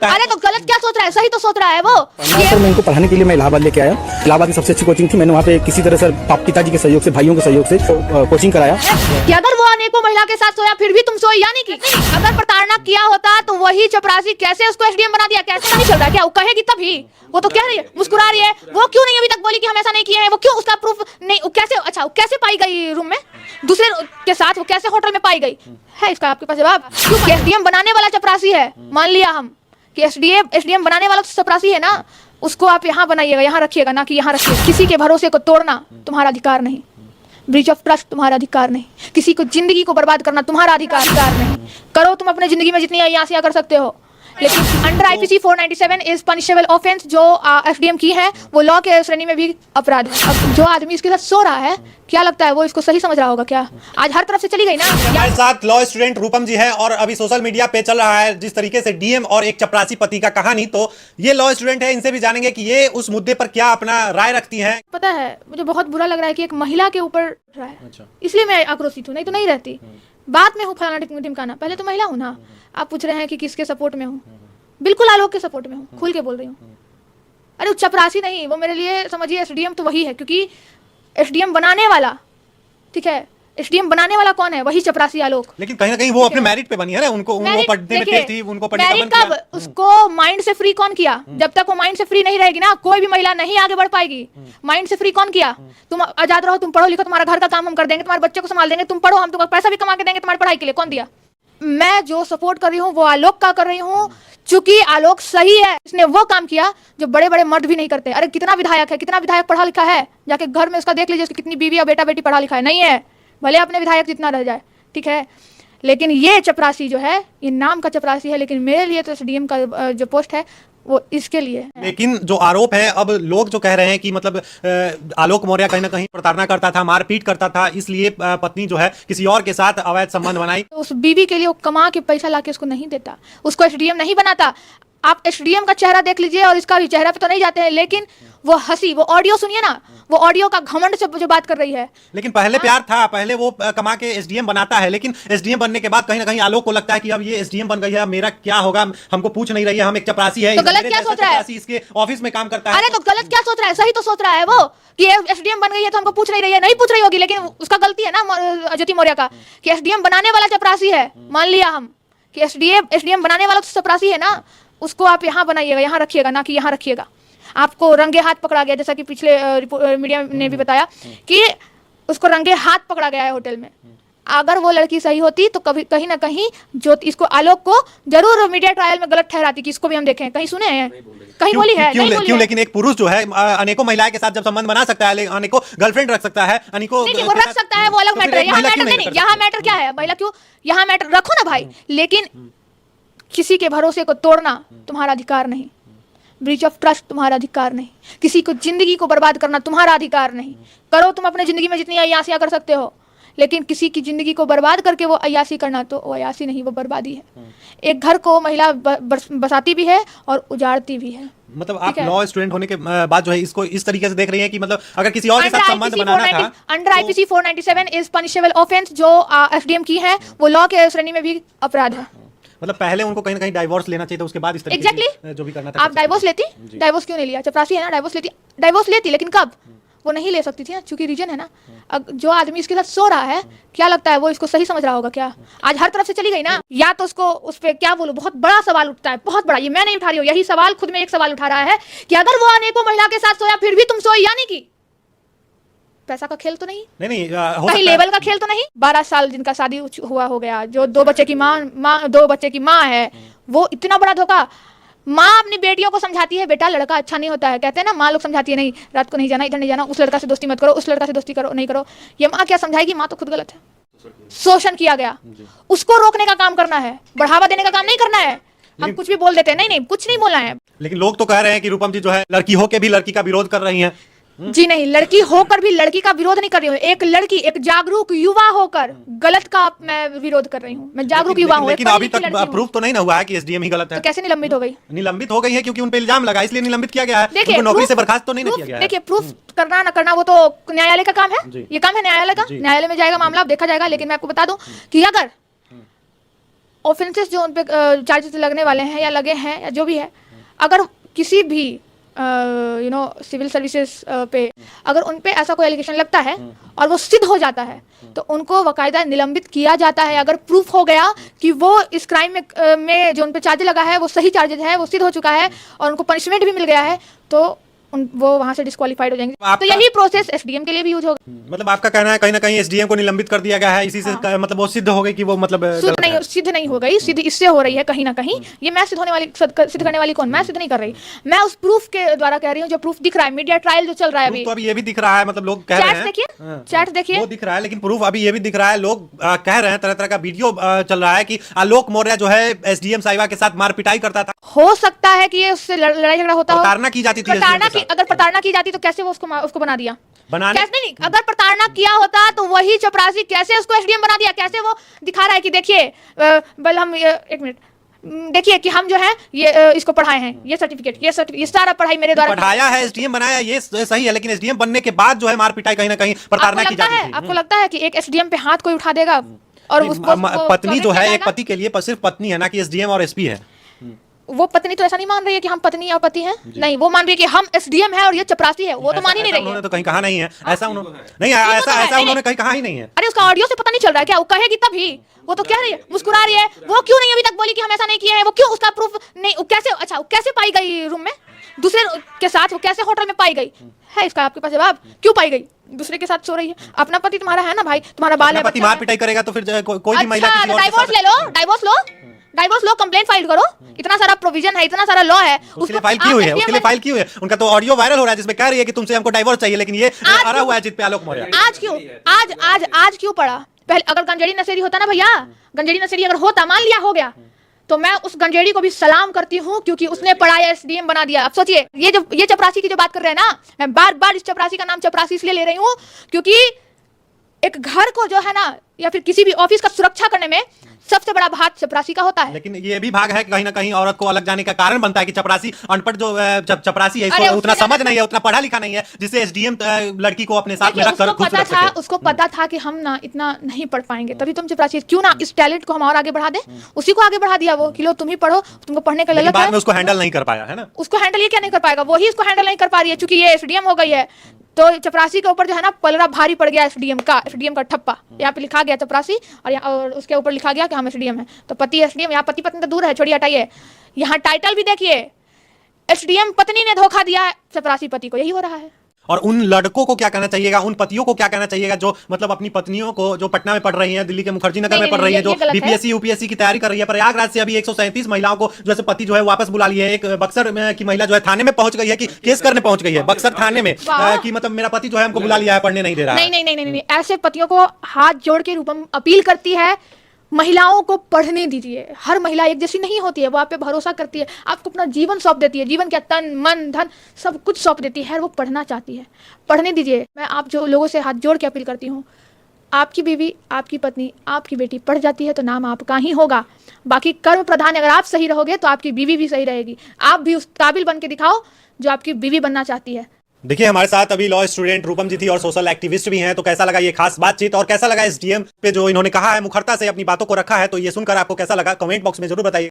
अरे तो गलत क्या सोच रहा है, सही तो सोच रहा है वो। सर मैं इनको पढ़ाने के लिए मैं इलाहाबाद लेके आया। इलाहाबाद की सबसे अच्छी कोचिंग थी। मैंने वहाँ पे किसी तरह सर पिताजी के सहयोग से, भाइयों के सहयोग से कोचिंग कराया कि अगर वो अनेकों महिला के साथ सोया फिर भी तुम सोई, यानी कि अगर प्रताड़ना किया होता तो वही चपरासी कैसे उसको एसडीएम बना दिया? कैसे नहीं चल रहा है क्या? वो कहेगी तभी, वो तो कह रही है, मुस्कुरा रही है। वो क्यों नहीं अभी तक बोली कि हम ऐसा नहीं किए हैं? वो क्यों, उसका प्रूफ नहीं? वो कैसे, अच्छा वो कैसे पाई गई रूम में दूसरे के साथ? वो कैसे होटल में पाई गई है? इसका आपके पास जवाब? क्यों एसडीएम बनाने वाला चपरासी है, मान लिया हम कि एसडीएम बनाने वाला तो चपरासी है ना, उसको आप यहाँ बनाइएगा, यहाँ रखिएगा, ना कि यहाँ रखिएगा। किसी के भरोसे को तोड़ना तुम्हारा अधिकार नहीं, ब्रीच ऑफ ट्रस्ट तुम्हारा अधिकार नहीं, किसी को जिंदगी को बर्बाद करना तुम्हारा अधिकार नहीं। करो तुम अपने जिंदगी में जितनी अय्यासियां कर सकते हो, लेकिन under IPC 497 is punishable offence जो एसडीएम की है वो लॉ के श्रेणी में भी अपराध है। अब जो आदमी इसके साथ सो रहा है, क्या लगता है वो इसको सही समझ रहा होगा क्या? आज हर तरफ से चली गई ना। हमारे साथ लॉ स्टूडेंट रूपम जी है और अभी सोशल मीडिया पे चल रहा है जिस तरीके से डीएम और एक चपरासी पति का कहानी, तो ये लॉ स्टूडेंट है, इनसे भी जानेंगे कि ये उस मुद्दे पर क्या अपना राय रखती हैं। पता है मुझे बहुत बुरा लग रहा है कि एक महिला के ऊपर रहा है। अच्छा। इसलिए मैं आक्रोशित हूँ, नहीं तो नहीं रहती। बात में हूँ फलाना ढिमकाना, पहले तो महिला हूँ ना। आप पूछ रहे हैं कि किसके सपोर्ट में हूँ? बिल्कुल आलोक के सपोर्ट में हूँ, खुल के बोल रही हूँ। अरे चपरासी नहीं, वो मेरे लिए समझिए एसडीएम तो वही है, क्योंकि एसडीएम बनाने वाला, ठीक है, एसडीएम बनाने वाला कौन है? वही चपरासी आलोक। लेकिन कहीं ना कहीं वो अपने मेरिट पे बनी है ना, उनको वो पढ़ने में तेज थी, उनको पढ़ने का मन कब किया। उसको माइंड से फ्री कौन किया? जब तक वो माइंड से फ्री नहीं रहेगी ना, कोई भी महिला नहीं आगे बढ़ पाएगी। माइंड से फ्री कौन किया? तुम आजाद रहो, तुम पढ़ो लिखो, तुम्हारा घर का काम हम कर देंगे, तुम्हारे बच्चे को संभाल देंगे, तुम पढ़ो, हम तुम्हारा पैसा भी कमा के देंगे तुम्हारी पढ़ाई के लिए। कौन दिया? मैं जो सपोर्ट कर रही हूँ वो आलोक का कर रही हूँ, चूंकि आलोक सही है। इसने वो काम किया जो बड़े बड़े मर्द भी नहीं करते। अरे कितना विधायक है, कितना विधायक पढ़ा लिखा है, जाके घर में उसका देख लीजिए, उसकी कितनी बीवी और बेटा बेटी पढ़ा लिखा है। नहीं है, भले अपने विधायक जितना रह जाए, ठीक है। लेकिन ये चपरासी जो है, ये नाम का चपरासी है, लेकिन मेरे लिए तो एसडीएम का जो पोस्ट है वो इसके लिए है। लेकिन जो आरोप है, अब लोग जो कह रहे हैं कि मतलब आलोक मौर्य कहीं ना कहीं प्रताड़ना करता था, मारपीट करता था, इसलिए पत्नी जो है किसी और के साथ अवैध संबंध बनाई। तो उस बीवी के लिए वो कमा के पैसा लाके उसको नहीं देता, उसको एसडीएम नहीं बनाता। आप एसडीएम का चेहरा देख लीजिए और इसका भी चेहरा पे तो नहीं जाते हैं, लेकिन वो हंसी, वो ऑडियो सुनिए ना, वो ऑडियो का घमंड से जो बात कर रही है। लेकिन पहले प्यार था, पहले वो कमा के एसडीएम बनाता है, लेकिन एसडीएम बनने के बाद कहीं ना कहीं आलोक को लगता है कि अब ये एसडीएम बन गई है, अब मेरा क्या होगा, हमको पूछ नहीं रही है, हम एक चपरासी है। तो गलत क्या सोच रहा है? इसके ऑफिस में काम करता है। अरे तो गलत क्या सोच रहा है, सही तो सोच रहा है वो कि एसडीएम बन गई है तो हमको पूछ नहीं रही है। नहीं पूछ रही होगी, लेकिन उसका गलती है ना ज्योति मौर्य का कि एसडीएम बनाने वाला चपरासी है। मान लिया हम कि एसडीएम बनाने वाला तो चपरासी है ना, उसको आप यहाँ बनाइएगा, यहाँ रखिएगा, ना कि यहाँ रखिएगा। आपको रंगे हाथ पकड़ा गया, जैसा कि पिछले मीडिया ने भी बताया कि उसको रंगे हाथ पकड़ा गया है होटल में। अगर वो लड़की सही होती तो कभी कहीं ना कहीं जो इसको आलोक को जरूर मीडिया ट्रायल में गलत ठहराती कि इसको भी हम देखें। कहीं सुने हैं? कहीं बोली है? नहीं बोली है। लेकिन एक पुरुष जो है अनेकों महिलाओं के साथ जब संबंध बना सकता है, अनेकों गर्लफ्रेंड रख सकता है, अनेकों वो रख सकता है, वो अलग मैटर है। यहाँ मैटर नहीं, यहाँ मैटर क्या है? महिला क्यों, यहाँ मैटर रखो ना भाई, लेकिन किसी के भरोसे को तोड़ना तुम्हारा अधिकार नहीं, ब्रीच ऑफ ट्रस्ट तुम्हारा अधिकार नहीं, किसी को जिंदगी को बर्बाद करना तुम्हारा अधिकार नहीं। करो तुम अपने जिंदगी में जितनी अय्यासियां कर सकते हो, लेकिन किसी की जिंदगी को बर्बाद करके वो अय्यासी करना, तो वो अय्यासी नहीं, वो बर्बादी है। एक घर को महिला बसाती भी है और उजाड़ती भी है। मतलब आप लॉ स्टूडेंट होने के बाद जो है इसको इस तरीके से देख रही हैं कि मतलब अगर किसी और के साथ संबंध बनाना था। Under IPC 497 is punishable offence जो एसडीएम की है वो लॉ के श्रेणी में भी अपराध है। मतलब पहले उनको कहीं ना कहीं डाइवोर्स लेना चाहिए था, उसके बाद इस तरीके exactly. जो भी करना था। आप डाइवोर्स लेती? डाइवोर्स क्यों नहीं लिया? चपरासी है ना, डाइवोर्स लेती, लेकिन कब? वो नहीं ले सकती थी ना, क्योंकि रीजन है ना। जो आदमी इसके साथ सो रहा है, क्या लगता है वो इसको सही समझ रहा होगा क्या? आज हर तरफ से चली गई ना। या तो उसको उस पर क्या बोलूं, बहुत बड़ा सवाल उठता है, बहुत बड़ा। ये मैं नहीं उठा रही हूँ, यही सवाल खुद में एक सवाल उठा रहा है कि अगर वो अनेकों महिला के साथ सोया फिर भी तुम सोई, यानी कि पैसा का खेल तो नहीं, कहीं लेवल का खेल तो नहीं। 12 साल जिनका शादी हुआ हो गया, जो 2 बच्चे की माँ है, वो इतना बड़ा धोखा। माँ अपनी बेटियों को समझाती है, बेटा लड़का अच्छा नहीं होता है, कहते हैं ना, माँ लोग समझाती है, नहीं रात को नहीं जाना, इधर नहीं जाना, उस लड़का से दोस्ती मत करो, उस लड़का से दोस्ती करो नहीं करो। ये माँ क्या समझाएगी? माँ तो खुद गलत है। शोषण किया गया, उसको रोकने का काम करना है, बढ़ावा देने का काम नहीं करना है। हम कुछ भी बोल देते हैं, नहीं कुछ नहीं बोलना है। लेकिन लोग तो कह रहे हैं कि रूपम जी जो है लड़की होके भी लड़की का विरोध कर रही हैं। जी नहीं, लड़की होकर भी लड़की का विरोध नहीं कर रही हूँ। एक लड़की, एक जागरूक युवा होकर गलत का मैं विरोध कर रही हूँ। मैं जागरूक युवा हूँ। लेकिन अभी तक प्रूफ तो नहीं ना हुआ है कि एसडीएम ही गलत है। तो कैसे निलंबित हो गई? निलंबित हो गई है क्योंकि उन पे इल्जाम लगा, इसलिए निलंबित किया गया है। उनको नौकरी से बर्खास्त तो नहीं किया गया है। देखिए, प्रूफ करना ना करना वो तो न्यायालय का काम है, ये काम है न्यायालय का। न्यायालय में जाएगा मामला, अब देखा जाएगा। लेकिन मैं आपको बता दूं कि अगर ऑफेंसेस जो उन पे चार्जेस लगने वाले हैं या लगे हैं या जो भी है, अगर किसी भी सिविल सर्विसेज पे अगर उन पे ऐसा कोई एलिगेशन लगता है और वो सिद्ध हो जाता है तो उनको बाकायदा निलंबित किया जाता है। अगर प्रूफ हो गया कि वो इस क्राइम में जो उन पे चार्ज लगा है वो सही चार्जेज है, वो सिद्ध हो चुका है और उनको पनिशमेंट भी मिल गया है, तो वो वहां से डिस्क्वालीफाइड हो जाएंगे। तो यही प्रोसेस एसडीएम के लिए भी यूज होगा। मतलब आपका कहना है कहीं ना कहीं एसडीएम को निलंबित कर दिया गया है, इसी से मतलब वो सिद्ध हो गई कि वो मतलब सिद्ध नहीं हो गई, सिद्ध इससे हो रही है कहीं ना कहीं। ये मैं सिद्ध करने वाली कौन, मैं सिद्ध नहीं कर रही, मैं उस प्रूफ के द्वारा कह रही हूँ जो प्रूफ दिख रहा है। मीडिया ट्रायल जो चल रहा है अभी, तो अभी ये भी दिख रहा है, मतलब लोग कह रहे हैं, देखिए चैट देखिए, वो दिख रहा है, लेकिन प्रूफ अभी ये भी दिख रहा है, लोग कह रहे हैं, तरह तरह का वीडियो चल रहा है कि आलोक मौर्य जो है एसडीएम साहिबा के साथ मार पिटाई करता था। हो सकता है कि ये उससे लड़ाई झगड़ा होता हो, प्रताड़ना की जाती थी, अगर प्रताड़ना की जाती तो कैसे वो उसको बना दिया, बनाने कैसे नहीं, अगर प्रताड़ना किया होता तो वही चपरासी कैसे उसको एसडीएम बना दिया, कैसे वो दिखा रहा है कि देखिए बल हम एक मिनट देखिए कि हम जो है ये इसको पढ़ाए हैं, ये सर्टिफिकेट ये सारा पढ़ाई मेरे द्वारा पढ़ाया है, एसडीएम बनाया, ये सही है, लेकिन एसडीएम बनने के बाद जो है मार पिटाई कहीं ना कहीं प्रताड़ना की जाती थी। आपको लगता है कि एक एसडीएम पे हाथ कोई उठा देगा और पत्नी जो है एक पति के लिए सिर्फ पत्नी है ना कि एसडीएम और एसपी है। वो पत्नी तो ऐसा नहीं मान रही है कि हम पत्नी और पति हैं, नहीं, वो मान रही है कि हम एसडीएम है और ये चपरासी है, वो तो मान ही नहीं रही है। उन्होंने तो कहीं कहा नहीं है ऐसा, उन्होंने नहीं ऐसा उन्होंने कहीं कहा ही नहीं है। अरे उसका ऑडियो से पता नहीं चल रहा है क्या, वो कहेगी तभी, वो तो कह रही है, मुस्कुरा रही है, वो क्यों नहीं अभी तक बोली कि हम ऐसा नहीं किए हैं, वो क्यों, उसका प्रूफ नहीं, कैसे, अच्छा कैसे पाई गई रूम में दूसरे के साथ, वो कैसे होटल में पाई गई है, इसका आपके पास जवाब, क्यों पाई गई, दूसरे के साथ सो रही है, अपना पति तुम्हारा है ना भाई, तुम्हारा बाल है, पति मार पिटाई करेगा तो फिर कोई भी महिला डाइवोर्स ले लो, डाइवोर्स लो, कंप्लेंट फाइल करो, इतना सारा प्रोविजन है, इतना सारा लॉ है, उसके लिए फाइल की हुई है, उसके लिए फाइल की हुई है। उनका तो ऑडियो वायरल हो रहा है जिसमें कह रही है कि तुमसे हमको डाइवोर्स चाहिए, लेकिन ये अड़ा हुआ है जित पे आलोक मौर्य। आज क्यों पड़ा, पहले अगर गंजेड़ी नशेड़ी होता ना भैया, गंजेड़ी नशेड़ी अगर होता, मान लिया हो गया, तो मैं उस गंजेड़ी को भी सलाम करती हूँ क्योंकि उसने पढ़ाया, एसडीएम बना दिया। अब सोचिए ये चपरासी की जो बात कर रहे हैं ना, मैं बार बार इस चपरासी का नाम चपरासी इसलिए ले रही हूँ क्योंकि एक घर को जो है ना या फिर किसी भी ऑफिस का सुरक्षा करने में सबसे बड़ा भाग चपरासी का होता है। लेकिन ये भी भाग है कहीं ना कहीं औरत को अलग जाने का कारण बनता है कि चपरासी अनपढ़ जो चपरासी है, इसको उतना समझ नहीं है, उतना पढ़ा लिखा नहीं है, जिससे एसडीएम लड़की को अपने साथ में रखकर खुश रख सके। उसको पता था कि हम ना इतना नहीं पढ़ पाएंगे, तभी तुम चपरासी, क्यों ना इस टैलेंट को हम और आगे बढ़ा दें, उसी को आगे बढ़ा दिया वो कि लो तुम ही पढ़ो, तुमको पढ़ने का ललक है। बाद में उसको हैंडल नहीं कर पाया है ना, उसको हैंडल ये क्या नहीं कर पाएगा, वही इसको हैंडल नहीं कर पा रही है क्योंकि ये एसडीएम हो गई है, तो चपरासी के ऊपर जो है ना पलड़ा भारी पड़ गया, एसडीएम का ठप्पा, यहाँ पे लिखा गया चपरासी और उसके ऊपर लिखा गया कि हम एसडीएम है, तो पति एसडीएम, यहाँ पति पत्नी तो दूर है, छोड़िए हटाइए, यहाँ टाइटल भी देखिए, एसडीएम पत्नी ने धोखा दिया चपरासी पति को, यही हो रहा है। और उन लड़कों को क्या कहना चाहिएगा, उन पतियों को क्या कहना चाहिएगा जो मतलब अपनी पत्नियों को, जो पटना में पढ़ रही हैं, दिल्ली के मुखर्जी नगर में पढ़ रही हैं, जो बीपीएससी यूपीएससी की तैयारी कर रही है, प्रयागराज से अभी 137 महिलाओं को जैसे पति जो है वापस बुला लिए, एक बक्सर की महिला जो है थाने में पहुंच गई है कि केस करने पहुंच गई है बक्सर थाने में कि मतलब मेरा पति जो है हमको बुला लिया है, पढ़ने नहीं दे रहा है। नहीं, ऐसे पतियों को हाथ जोड़ के रूपम अपील करती है, महिलाओं को पढ़ने दीजिए। हर महिला एक जैसी नहीं होती है, वो आप पे भरोसा करती है, आपको अपना जीवन सौंप देती है, जीवन क्या तन मन धन सब कुछ सौंप देती है, वो पढ़ना चाहती है, पढ़ने दीजिए। मैं आप जो लोगों से हाथ जोड़ के अपील करती हूँ, आपकी बीवी, आपकी पत्नी, आपकी बेटी पढ़ जाती है तो नाम आपका ही होगा। बाकी कर्म प्रधान अगर आप सही रहोगे तो आपकी बीवी भी सही रहेगी। आप भी उस काबिल बन के दिखाओ जो आपकी बीवी बनना चाहती है। देखिए हमारे साथ अभी लॉ स्टूडेंट रूपम जी थी और सोशल एक्टिविस्ट भी हैं, तो कैसा लगा ये खास बातचीत और कैसा लगा एसडीएम पे जो इन्होंने कहा है, मुखरता से अपनी बातों को रखा है, तो ये सुनकर आपको कैसा लगा कमेंट बॉक्स में जरूर बताइए।